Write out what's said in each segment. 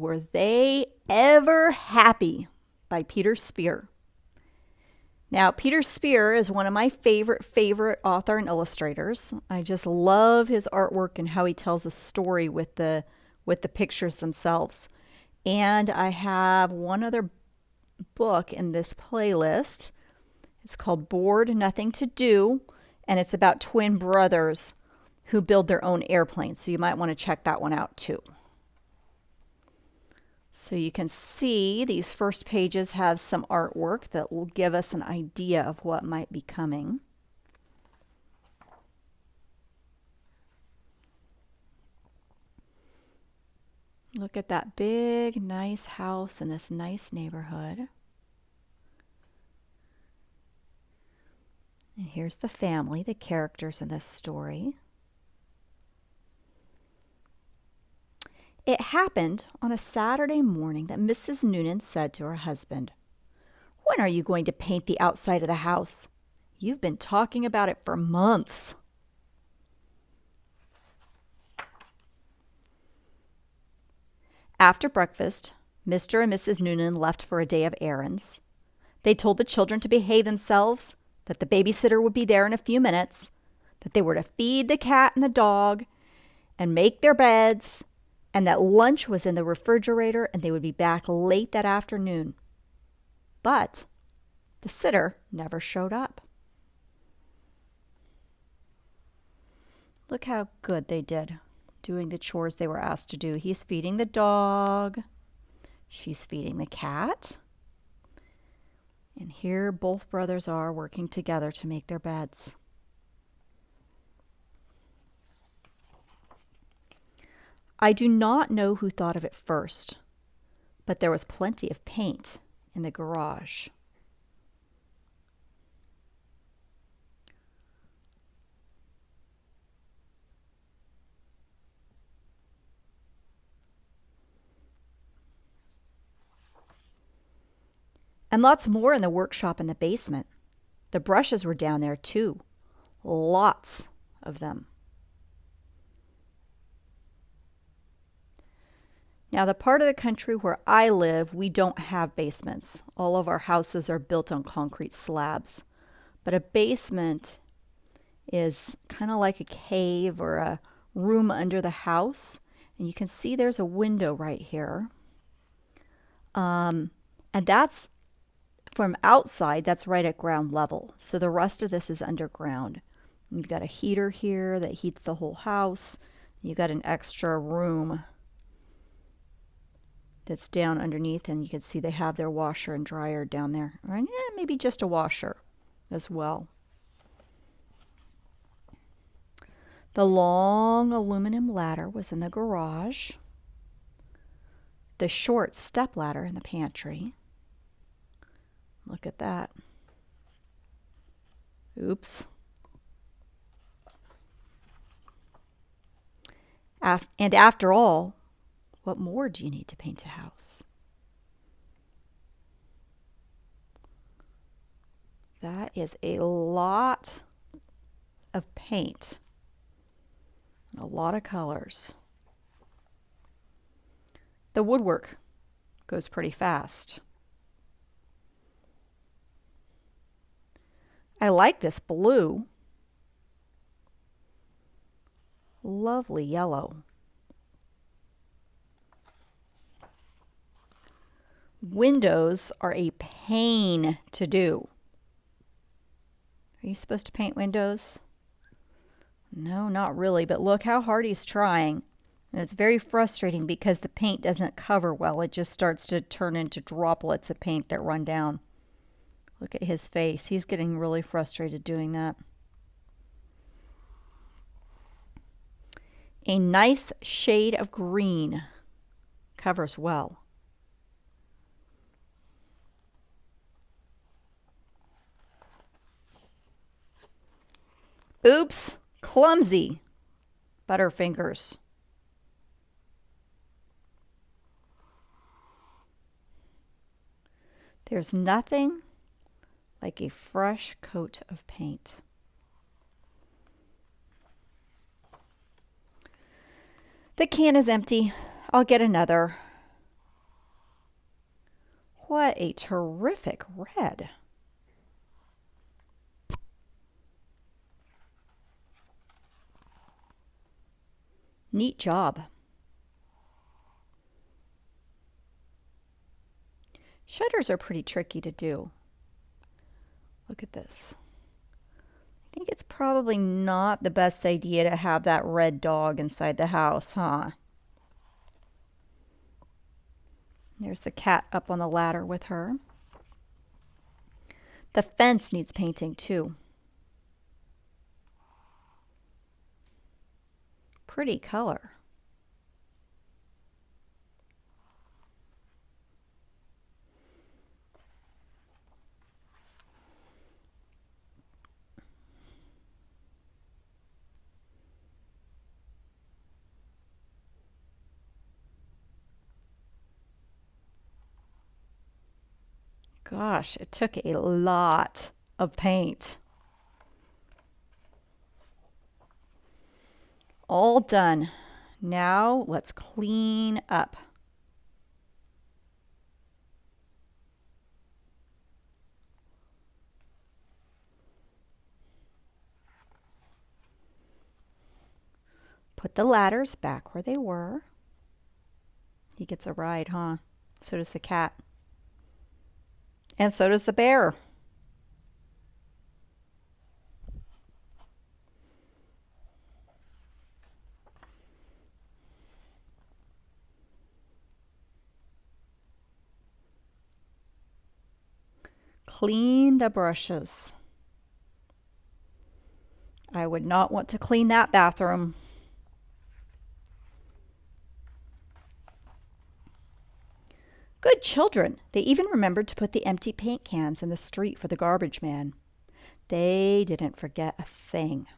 Were They Ever Happy by Peter Spier. Now, Peter Spier is one of my favorite author and illustrators. I just love his artwork and how he tells a story with the pictures themselves. And I have one other book in this playlist. It's called Bored, Nothing to Do, and it's about twin brothers who build their own airplanes. So you might want to check that one out too. So you can see these first pages have some artwork that will give us an idea of what might be coming. Look at that big, nice house in this nice neighborhood. And here's the family, the characters in this story. It happened on a Saturday morning that Mrs. Noonan said to her husband, "When are you going to paint the outside of the house? You've been talking about it for months." After breakfast, Mr. and Mrs. Noonan left for a day of errands. They told the children to behave themselves, that the babysitter would be there in a few minutes, that they were to feed the cat and the dog and make their beds, and that lunch was in the refrigerator and they would be back late that afternoon. But the sitter never showed up. Look how good they did doing the chores they were asked to do. He's feeding the dog. She's feeding the cat. And here both brothers are working together to make their beds. I do not know who thought of it first, but there was plenty of paint in the garage. And lots more in the workshop in the basement. The brushes were down there too. Lots of them. Now, the part of the country where I live, we don't have basements. All of our houses are built on concrete slabs. But a basement is kind of like a cave or a room under the house. And you can see there's a window right here. And that's from outside, that's right at ground level. So the rest of this is underground. You've got a heater here that heats the whole house. You've got an extra room that's down underneath, and you can see they have their washer and dryer down there. Or maybe just a washer as well. The long aluminum ladder was in the garage. The short step ladder in the pantry. Look at that. Oops. And after all, what more do you need to paint a house? That is a lot of paint. A lot of colors. The woodwork goes pretty fast. I like this blue. Lovely yellow. Windows are a pain to do. Are you supposed to paint windows? No, not really, but look how hard he's trying. And it's very frustrating because the paint doesn't cover well. It just starts to turn into droplets of paint that run down. Look at his face. He's getting really frustrated doing that. A nice shade of green covers well. Oops, clumsy. Butterfingers. There's nothing like a fresh coat of paint. The can is empty. I'll get another. What a terrific red. Neat job. Shutters are pretty tricky to do. Look at this. I think it's probably not the best idea to have that red dog inside the house, huh? There's the cat up on the ladder with her. The fence needs painting too. Pretty color. Gosh, it took a lot of paint. All done. Now let's clean up. Put the ladders back where they were. He gets a ride, huh? So does the cat. And so does the bear. Clean the brushes. I would not want to clean that bathroom. Good children. They even remembered to put the empty paint cans in the street for the garbage man. They didn't forget a thing.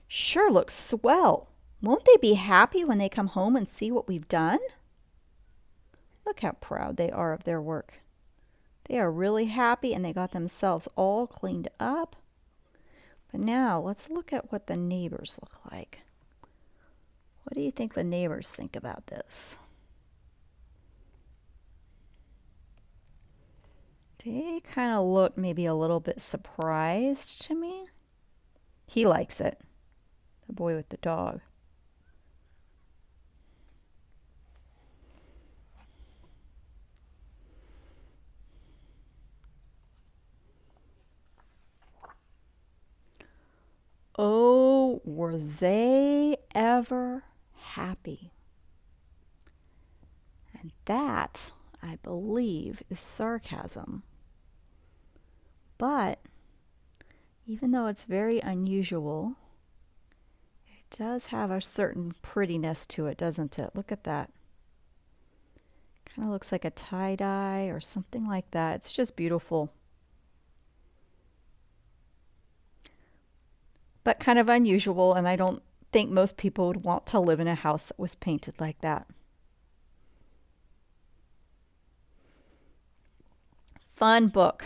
Sure looks swell. Won't they be happy when they come home and see what we've done? Look how proud they are of their work. They are really happy and they got themselves all cleaned up. But now let's look at what the neighbors look like. What do you think the neighbors think about this? They kind of look maybe a little bit surprised to me. He likes it, the boy with the dog. Oh, were they ever happy? And that, I believe, is sarcasm. But even though it's very unusual, it does have a certain prettiness to it, doesn't it? Look at that. Kind of looks like a tie-dye or something like that. It's just beautiful. But kind of unusual, and I don't think most people would want to live in a house that was painted like that. Fun book.